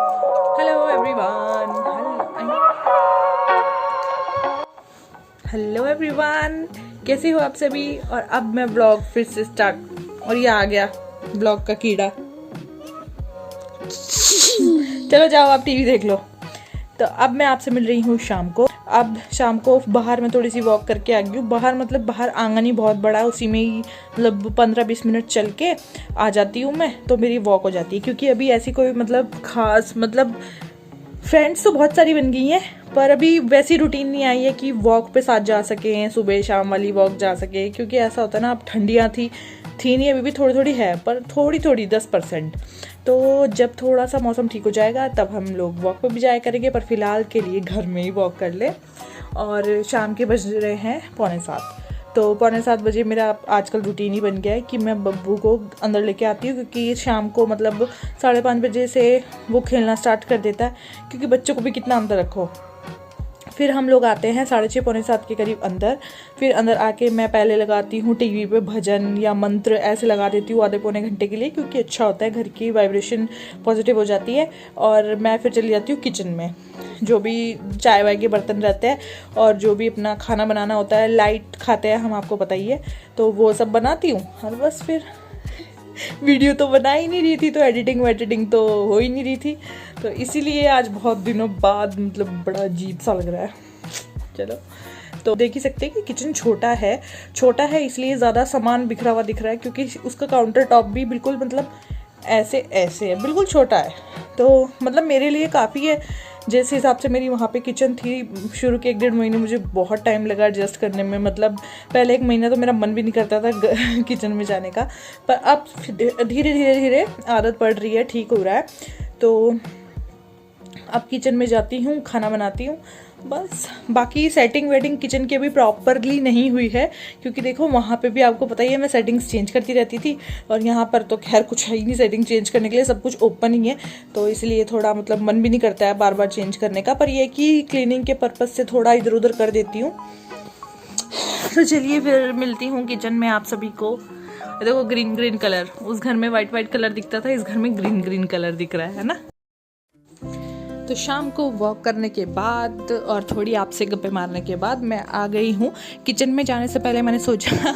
Hello everyone, कैसे हो आप सभी। और अब मैं ब्लॉग फिर से स्टार्ट, और ये आ गया ब्लॉग का कीड़ा। चलो जाओ आप टीवी देख लो। तो अब मैं आपसे मिल रही हूँ शाम को। अब शाम को बाहर मैं थोड़ी सी वॉक करके आ गई हूँ। बाहर मतलब बाहर आंगन ही बहुत बड़ा है, उसी में ही मतलब 15-20 मिनट चल के आ जाती हूँ मैं, तो मेरी वॉक हो जाती है। क्योंकि अभी ऐसी कोई मतलब खास मतलब फ्रेंड्स तो बहुत सारी बन गई हैं, पर अभी वैसी रूटीन नहीं आई है कि वॉक पे साथ जा सकें, सुबह शाम वाली वॉक जा सके। क्योंकि ऐसा होता है ना, अब ठंडियाँ थी नहीं, अभी भी थोड़ी थोड़ी है, पर थोड़ी थोड़ी 10%। तो जब थोड़ा सा मौसम ठीक हो जाएगा तब हम लोग वॉक पे भी जाया करेंगे, पर फिलहाल के लिए घर में ही वॉक कर ले। और शाम के बज रहे हैं 6:45, तो 6:45 मेरा आजकल रूटीन ही बन गया है कि मैं बब्बू को अंदर लेके आती हूँ। क्योंकि शाम को मतलब 5:30 से वो खेलना स्टार्ट कर देता है, क्योंकि बच्चों को भी कितना अंदर रखो। फिर हम लोग आते हैं 6:30 6:45 के करीब अंदर। फिर अंदर आके मैं पहले लगाती हूँ टीवी पे भजन या मंत्र, ऐसे लगा देती हूँ आधे पौने घंटे के लिए, क्योंकि अच्छा होता है, घर की वाइब्रेशन पॉजिटिव हो जाती है। और मैं फिर चली जाती हूँ किचन में, जो भी चाय वाय के बर्तन रहते हैं और जो भी अपना खाना बनाना होता है, लाइट खाते हैं हम, आपको पता ही है, तो वो सब बनाती हूँ। और बस फिर वीडियो तो बना ही नहीं रही थी, तो एडिटिंग तो हो ही नहीं रही थी, तो इसीलिए आज बहुत दिनों बाद मतलब बड़ा अजीब सा लग रहा है। चलो, तो देख ही सकते हैं कि किचन छोटा है इसलिए ज़्यादा सामान बिखरा हुआ दिख रहा है, क्योंकि उसका काउंटर टॉप भी बिल्कुल मतलब ऐसे है, बिल्कुल छोटा है। तो मतलब मेरे लिए काफ़ी है, जिस हिसाब से मेरी वहाँ पे किचन थी शुरू के 1-1.5 महीने मुझे बहुत टाइम लगा एडजस्ट करने में। मतलब पहले 1 महीना तो मेरा मन भी नहीं करता था किचन में जाने का, पर अब धीरे धीरे आदत पड़ रही है, ठीक हो रहा है। तो अब किचन में जाती हूँ, खाना बनाती हूँ बस। बाकी सेटिंग वेटिंग किचन की अभी प्रॉपरली नहीं हुई है, क्योंकि देखो वहाँ पे भी आपको पता ही है मैं सेटिंग्स चेंज करती रहती थी, और यहाँ पर तो खैर कुछ है ही नहीं सेटिंग चेंज करने के लिए, सब कुछ ओपन ही है। तो इसलिए थोड़ा मतलब मन भी नहीं करता है बार बार चेंज करने का, पर यह कि क्लीनिंग के पर्पज़ से थोड़ा इधर उधर कर देती हूँ। तो चलिए फिर मिलती हूँ किचन में आप सभी को। देखो ग्रीन कलर, उस घर में वाइट कलर दिखता था, इस घर में ग्रीन कलर दिख रहा है ना। तो शाम को वॉक करने के बाद और थोड़ी आपसे गप्पे मारने के बाद मैं आ गई हूँ किचन में। जाने से पहले मैंने सोचा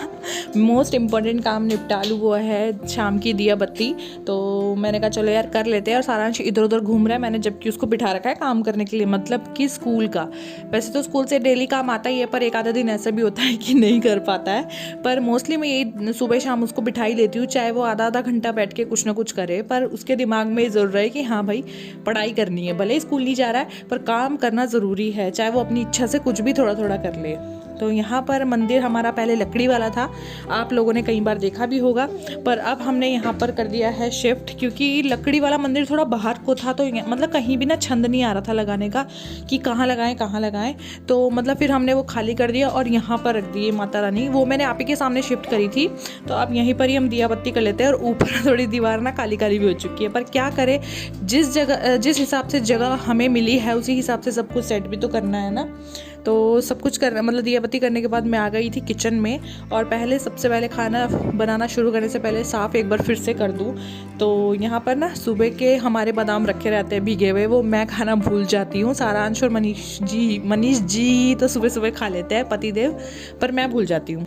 मोस्ट इम्पॉर्टेंट काम निपटा लूँ, वो है शाम की दिया बत्ती। तो मैंने कहा चलो यार कर लेते हैं। और सारांश इधर उधर घूम रहा है, मैंने जबकि उसको बिठा रखा है काम करने के लिए, मतलब कि स्कूल का। वैसे तो स्कूल से डेली काम आता ही है, पर एक आधा दिन ऐसा भी होता है कि नहीं कर पाता है, पर मोस्टली मैं यही सुबह शाम उसको बिठा ही लेती हूँ, चाहे वो आधा घंटा बैठ के कुछ ना कुछ करे, पर उसके दिमाग में ज़रूर रहे कि हाँ भाई पढ़ाई करनी है। भले स्कूल नहीं जा रहा है पर काम करना ज़रूरी है, चाहे वो अपनी इच्छा से कुछ भी थोड़ा थोड़ा कर ले। तो यहाँ पर मंदिर हमारा पहले लकड़ी वाला था, आप लोगों ने कई बार देखा भी होगा, पर अब हमने यहाँ पर कर दिया है शिफ्ट, क्योंकि लकड़ी वाला मंदिर थोड़ा बाहर को था, तो मतलब कहीं भी ना छंद नहीं आ रहा था लगाने का कि कहाँ लगाएं। तो मतलब फिर हमने वो खाली कर दिया और यहाँ पर रख दिए माता रानी। वो मैंने आप ही के सामने शिफ्ट करी थी, तो अब यहीं पर ही हम दिया बत्ती कर लेते हैं। और ऊपर थोड़ी दीवार ना काली काली भी हो चुकी है, पर क्या करें, जिस हिसाब से जगह हमें मिली है उसी हिसाब से सब कुछ सेट भी तो करना है ना। तो सब कुछ करना मतलब दिया बत्ती करने के बाद मैं आ गई थी किचन में। और सबसे पहले खाना बनाना शुरू करने से पहले साफ़ एक बार फिर से कर दूँ। तो यहाँ पर ना सुबह के हमारे बादाम रखे रहते हैं भीगे हुए, वो मैं खाना भूल जाती हूँ। सारांश और मनीष जी तो सुबह सुबह खा लेते हैं, पतिदेव, पर मैं भूल जाती हूँ।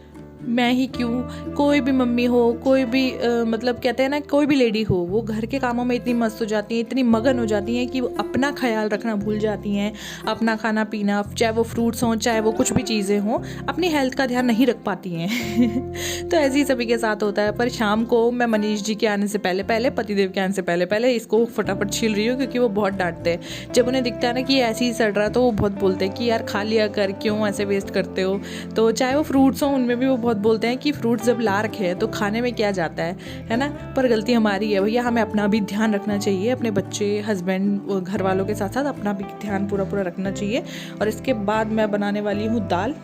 मैं ही क्यों, कोई भी मम्मी हो, कोई भी मतलब कहते हैं ना, कोई भी लेडी हो, वो घर के कामों में इतनी मस्त हो जाती हैं, इतनी मगन हो जाती हैं कि वो अपना ख्याल रखना भूल जाती हैं। अपना खाना पीना, चाहे वो फ्रूट्स हों, चाहे वो कुछ भी चीज़ें हों, अपनी हेल्थ का ध्यान नहीं रख पाती हैं। तो ऐसे ही सभी के साथ होता है। पर शाम को मैं मनीष जी के आने से पहले पतिदेव के आने से पहले इसको फटाफट छील रही हूँ, क्योंकि वो बहुत डांटते हैं। जब उन्हें दिखता है ना कि ऐसे ही सड़ रहा, तो वो बहुत बोलते हैं कि यार खा लिया कर, क्यों ऐसे वेस्ट करते हो। तो चाहे वो फ्रूट्स हों, उनमें भी वो बहुत बोलते हैं कि फ्रूट्स जब ला रखे हैं तो खाने में क्या जाता है ना। पर गलती हमारी है भैया, हमें अपना भी ध्यान रखना चाहिए, अपने बच्चे, हस्बैंड, घर वालों के साथ साथ अपना भी ध्यान पूरा रखना चाहिए। और इसके बाद मैं बनाने वाली हूँ दाल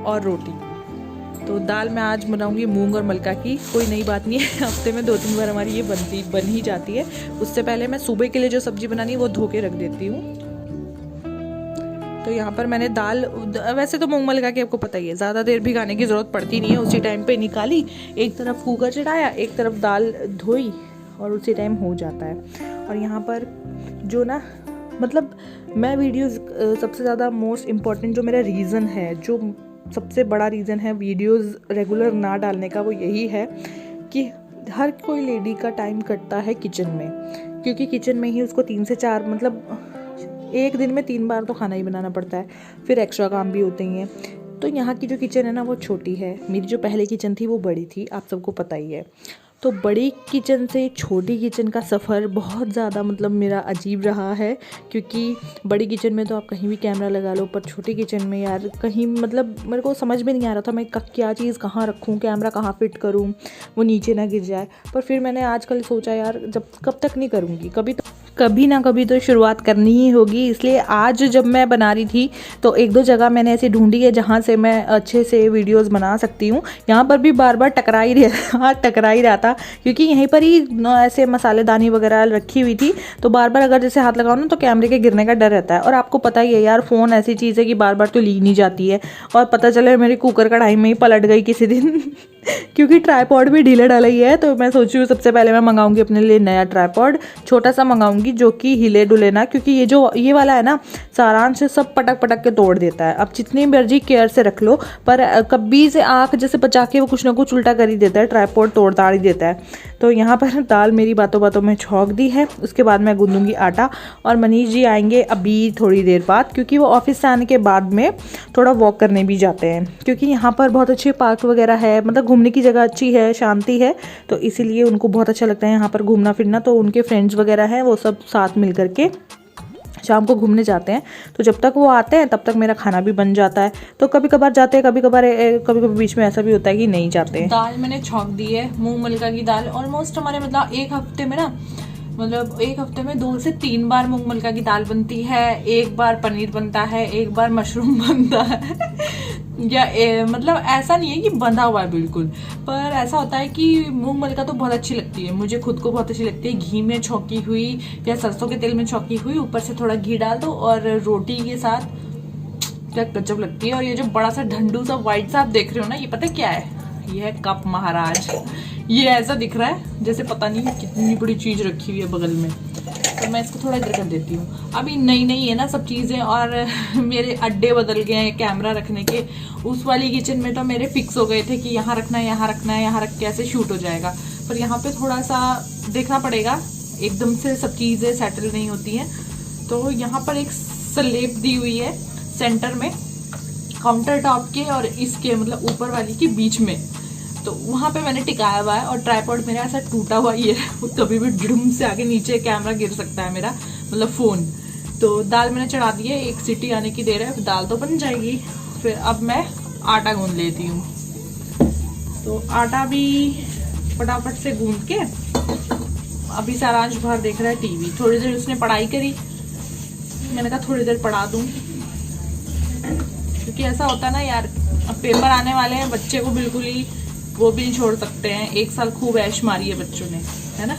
और रोटी। तो दाल मैं आज बनाऊंगी मूंग और मलका की। कोई नई बात नहीं है, हफ्ते में 2-3 बार हमारी ये बन ही जाती है। उससे पहले मैं सुबह के लिए जो सब्जी बनानी है वो धो के रख देती हूँ। तो यहाँ पर मैंने दाल, वैसे तो मूंग मलका की आपको पता ही है, ज़्यादा देर भिगाने की ज़रूरत पड़ती नहीं है, उसी टाइम पे निकाली, एक तरफ कुकर चढ़ाया, एक तरफ दाल धोई, और उसी टाइम हो जाता है। और यहाँ पर जो ना मतलब मैं वीडियोस सबसे ज़्यादा मोस्ट इम्पॉर्टेंट जो मेरा रीज़न है, जो सबसे बड़ा रीज़न है वीडियोस रेगुलर ना डालने का, वो यही है कि हर कोई लेडी का टाइम कटता है किचन में, क्योंकि किचन में ही उसको 3 से 4 मतलब एक दिन में 3 बार तो खाना ही बनाना पड़ता है, फिर एक्स्ट्रा काम भी होते ही हैं। तो यहाँ की जो किचन है ना वो छोटी है, मेरी जो पहले किचन थी वो बड़ी थी, आप सबको पता ही है। तो बड़ी किचन से छोटी किचन का सफ़र बहुत ज़्यादा मतलब मेरा अजीब रहा है, क्योंकि बड़ी किचन में तो आप कहीं भी कैमरा लगा लो, पर छोटी किचन में यार कहीं मतलब मेरे को समझ में नहीं आ रहा था मैं क्या चीज़ कहाँ रखूँ, कैमरा कहाँ फिट करूँ, वो नीचे ना गिर जाए। पर फिर मैंने आजकल सोचा यार जब कब तक नहीं करूँगी, कभी ना कभी तो शुरुआत करनी ही होगी। इसलिए आज जब मैं बना रही थी तो 1-2 जगह मैंने ऐसी ढूंढी है जहाँ से मैं अच्छे से वीडियोस बना सकती हूँ। यहाँ पर भी बार बार टकरा ही रहा था, क्योंकि यहीं पर ही ऐसे मसालेदानी वगैरह रखी हुई थी, तो बार बार अगर जैसे हाथ लगाओ ना तो कैमरे के गिरने का डर रहता है। और आपको पता ही है यार, फ़ोन ऐसी चीज़ है कि बार बार तो ली नहीं जाती है, और पता चले मेरी कुकर कढ़ाई में ही पलट गई किसी दिन क्योंकि ट्राईपॉड भी ढीला ढाला ही है। तो मैं सोच रही हूँ सबसे पहले मैं मंगाऊंगी अपने लिए नया ट्राईपॉड, छोटा सा मंगाऊंगी जो कि हिले डुले ना, क्योंकि ये वाला है ना सारांश सब पटक पटक के तोड़ देता है। अब जितनी मर्जी केयर से रख लो, पर कभी से आँख जैसे बचा के वो कुछ ना कुछ उल्टा कर ही देता है, ट्राईपॉड तोड़ ताड़ ही देता है। तो यहाँ पर दाल मेरी बातों बातों में छौंक दी है। उसके बाद मैं गूंदूंगी आटा, और मनीष जी आएंगे अभी थोड़ी देर बाद, क्योंकि वो ऑफिस से आने के बाद में थोड़ा वॉक करने भी जाते हैं, क्योंकि यहाँ पर बहुत अच्छे पार्क वगैरह है, मतलब घूमने की जगह अच्छी है, शांति है, तो इसीलिए उनको बहुत अच्छा लगता है यहाँ पर घूमना फिरना। तो उनके फ्रेंड्स वगैरह हैं, वो सब साथ मिल करके शाम को घूमने जाते हैं। तो जब तक वो आते हैं तब तक मेरा खाना भी बन जाता है। तो कभी कभार जाते हैं, कभी कभी बीच में ऐसा भी होता है कि नहीं जाते। दाल मैंने छौंक दी है, मूंग मलका की दाल। ऑलमोस्ट हमारे मतलब एक हफ्ते में 2 से 3 बार मूंग मलका की दाल बनती है, 1 बार पनीर बनता है, 1 बार मशरूम बनता है या मतलब ऐसा नहीं है कि बंधा हुआ है बिल्कुल, पर ऐसा होता है कि मूंग मलका तो बहुत अच्छी लगती है, मुझे खुद को बहुत अच्छी लगती है। घी में छौंकी हुई या सरसों के तेल में छौंकी हुई, ऊपर से थोड़ा घी डाल दो और रोटी के साथ, क्या गजब लगती है। और ये जो बड़ा सा ढंडू सा व्हाइट सा आप देख रहे हो ना, ये पता क्या है? ये है कप महाराज। ये ऐसा दिख रहा है जैसे पता नहीं कितनी बड़ी चीज रखी हुई है बगल में। तो मैं इसको थोड़ा इधर कर देती हूँ। अभी नई है ना सब चीज़ें, और मेरे अड्डे बदल गए हैं कैमरा रखने के। उस वाली किचन में तो मेरे फिक्स हो गए थे कि यहाँ रखना है, यहाँ रखना है, यहाँ रख के ऐसे शूट हो जाएगा। पर यहाँ पे थोड़ा सा देखना पड़ेगा, एकदम से सब चीज़ें सेटल नहीं होती हैं। तो यहाँ पर एक स्लेब दी हुई है सेंटर में, काउंटर टॉप के और इसके मतलब ऊपर वाली के बीच में, तो वहाँ पे मैंने टिकाया हुआ है। और ट्राइपॉड मेरा ऐसा टूटा हुआ ही है, वो कभी भी ड्रुम से आगे नीचे कैमरा गिर सकता है मेरा, मतलब फ़ोन। तो दाल मैंने चढ़ा दी है, 1 सीटी आने की देर है, दाल तो बन जाएगी। फिर अब मैं आटा गूंद लेती हूँ। तो आटा भी फटाफट से गूंद के, अभी सारांश बाहर देख रहा है टीवी, थोड़ी देर उसने पढ़ाई करी, मैंने कहा थोड़ी देर पढ़ा दूँ, क्योंकि ऐसा होता है ना यार, अब पेपर आने वाले हैं, बच्चे को बिल्कुल ही वो भी नहीं छोड़ सकते हैं। 1 साल खूब ऐश मारी है बच्चों ने, है ना।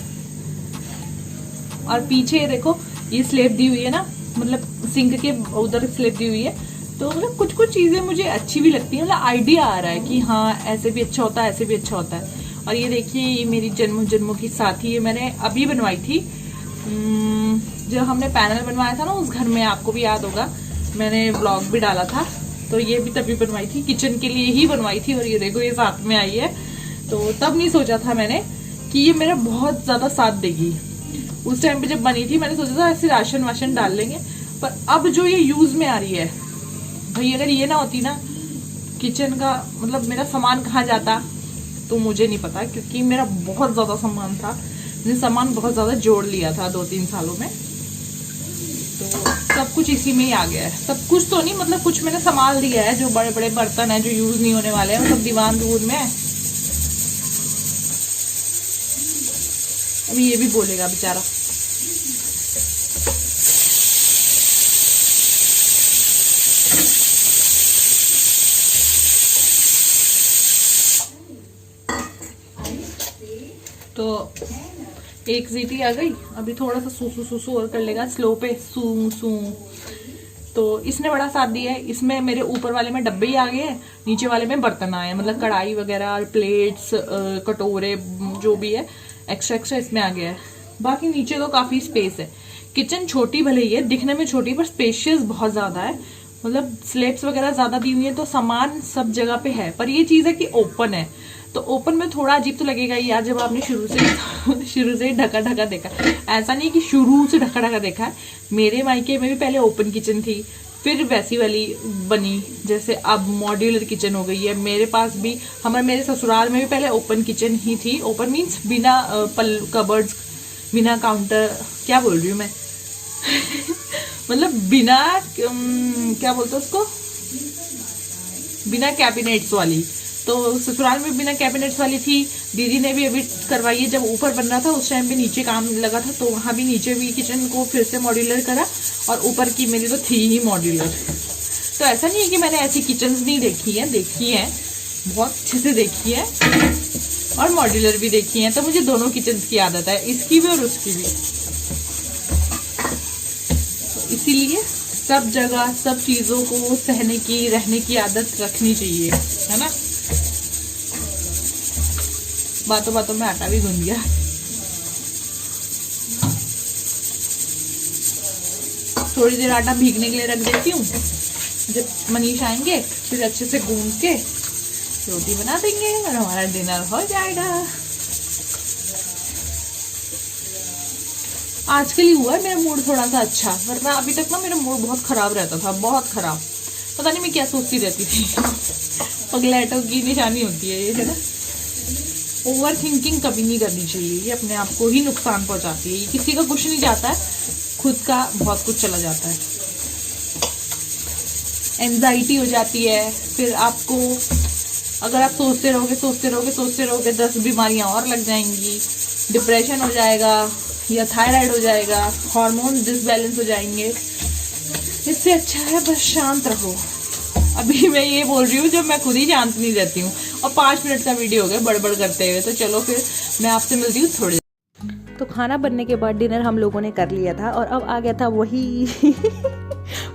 और पीछे देखो ये स्लेब दी हुई है ना, मतलब सिंक के उधर स्लेब दी हुई है। तो मतलब कुछ चीजें मुझे अच्छी भी लगती है, मतलब आइडिया आ रहा है कि हाँ ऐसे भी अच्छा होता है, ऐसे भी अच्छा होता है। और ये देखिए, ये मेरी जन्मों की साथी है, मैंने अभी बनवाई थी जब हमने पैनल बनवाया था ना उस घर में, आपको भी याद होगा, मैंने ब्लॉग भी डाला था। तो ये भी तभी बनवाई थी, किचन के लिए ही बनवाई थी। और ये देखो ये साथ में आई है। तो तब नहीं सोचा था मैंने कि ये मेरा बहुत ज्यादा साथ देगी। उस टाइम पे जब बनी थी मैंने सोचा था ऐसे राशन वाशन डाल लेंगे, पर अब जो ये यूज में आ रही है भाई, अगर ये ना होती ना किचन का, मतलब मेरा सामान कहाँ जाता तो मुझे नहीं पता, क्योंकि मेरा बहुत ज्यादा सामान था, मैंने सामान बहुत ज्यादा जोड़ लिया था 2-3 सालों में। तो सब कुछ इसी में ही आ गया है, सब कुछ तो नहीं, मतलब कुछ मैंने संभाल दिया है। जो बड़े बड़े बर्तन है जो यूज नहीं होने वाले हैं, वो सब दीवान दूर में है। अभी ये भी बोलेगा बेचारा। तो 1 सीटी आ गई, अभी थोड़ा सा सूसू और कर लेगा स्लो पे, सू। तो इसने बड़ा साथ दिया है। इसमें मेरे ऊपर वाले में डब्बे ही आ गए हैं, नीचे वाले में बर्तन आए हैं, मतलब कढ़ाई वगैरह, प्लेट्स, कटोरे, जो भी है एक्स्ट्रा इसमें आ गया है। बाकी नीचे तो काफी स्पेस है। किचन छोटी भले ही है, दिखने में छोटी, पर स्पेशियस बहुत ज्यादा है। मतलब स्लैब्स वगैरह ज्यादा दी हुई है तो सामान सब जगह पे है। पर ये चीज है कि ओपन है, तो ओपन में थोड़ा अजीब तो लगेगा यार, जब आपने शुरू से ही ढका ढका देखा। ऐसा नहीं कि शुरू से ढका ढका देखा है, मेरे मायके में भी पहले ओपन किचन थी, फिर वैसी वाली बनी, जैसे अब मॉड्यूलर किचन हो गई है। मेरे पास भी, मेरे ससुराल में भी पहले ओपन किचन ही थी। ओपन मीन्स बिना कबर्ड्स, बिना काउंटर, क्या बोल रही हूँ मैं मतलब बिना क्या बोलते उसको, बिना कैबिनेट्स वाली। तो ससुराल में बिना कैबिनेट्स वाली थी। दीदी ने भी अभी करवाई है, जब ऊपर बन रहा था उस टाइम भी नीचे काम लगा था, तो वहाँ भी नीचे भी किचन को फिर से मॉड्यूलर करा, और ऊपर की मेरी तो थी ही मॉड्यूलर। तो ऐसा नहीं है कि मैंने ऐसी किचन्स नहीं देखी है, बहुत अच्छे से देखी है, और मॉड्यूलर भी देखी है। तो मुझे दोनों किचन्स की आदत है, इसकी भी और उसकी भी। तो इसीलिए सब जगह सब चीज़ों को सहने की, रहने की आदत रखनी चाहिए, है ना। बातों बातों में आटा भी गूंद गया। थोड़ी देर आटा भीगने के लिए रख देती हूँ, जब मनीष आएंगे फिर अच्छे से गूंद के रोटी बना देंगे और हमारा डिनर हो जाएगा। आज के लिए हुआ है मेरा मूड थोड़ा सा अच्छा, वरना अभी तक ना मेरा मूड बहुत खराब रहता था, बहुत खराब। पता नहीं मैं क्या सोचती रहती थी पगलैटों की निशानी होती है ये, है ना। ओवर थिंकिंग कभी नहीं करनी चाहिए, ये अपने आप को ही नुकसान पहुंचाती है। ये किसी का कुछ नहीं जाता है, खुद का बहुत कुछ चला जाता है। एंजाइटी हो जाती है, फिर आपको, अगर आप सोचते रहोगे 10 बीमारियां और लग जाएंगी। डिप्रेशन हो जाएगा, या थायराइड हो जाएगा, हार्मोन डिसबैलेंस हो जाएंगे। इससे अच्छा है बस शांत रहो। अभी मैं ये बोल रही हूँ जब मैं खुद ही शांत नहीं रहती हूँ, और 5 मिनट का वीडियो हो गया बड़बड़ करते हुए। तो चलो फिर मैं आपसे मिलती हूँ थोड़ी। तो खाना बनने के बाद डिनर हम लोगों ने कर लिया था, और अब आ गया था वही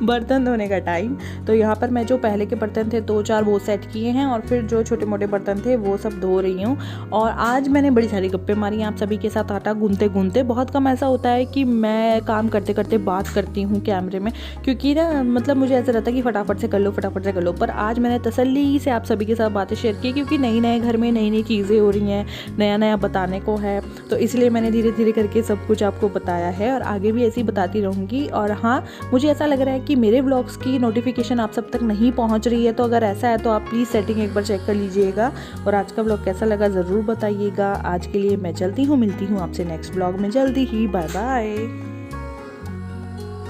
बर्तन धोने का टाइम। तो यहाँ पर मैं जो पहले के बर्तन थे 2-4 वो सेट किए हैं, और फिर जो छोटे मोटे बर्तन थे वो सब धो रही हूँ। और आज मैंने बड़ी सारी गप्पे मारी आप सभी के साथ आटा गूंथते गूंथते। बहुत कम ऐसा होता है कि मैं काम करते करते बात करती हूँ कैमरे में, क्योंकि ना मतलब मुझे ऐसा रहता है कि फटाफट से कर लो। पर आज मैंने तसल्ली से आप सभी के साथ बातें शेयर की, क्योंकि नए घर में नई चीज़ें हो रही हैं, नया बताने को है। तो इसलिए मैंने धीरे धीरे करके सब कुछ आपको बताया है, और आगे भी ऐसे ही बताती रहूँगी। और हाँ, मुझे ऐसा लग रहा है कि मेरे व्लॉग्स की नोटिफिकेशन आप सब तक नहीं पहुंच रही है, तो अगर ऐसा है तो आप प्लीज़ सेटिंग एक बार चेक कर लीजिएगा। और आज का व्लॉग कैसा लगा ज़रूर बताइएगा। आज के लिए मैं चलती हूँ, मिलती हूँ आपसे नेक्स्ट व्लॉग में जल्दी ही। Bye bye.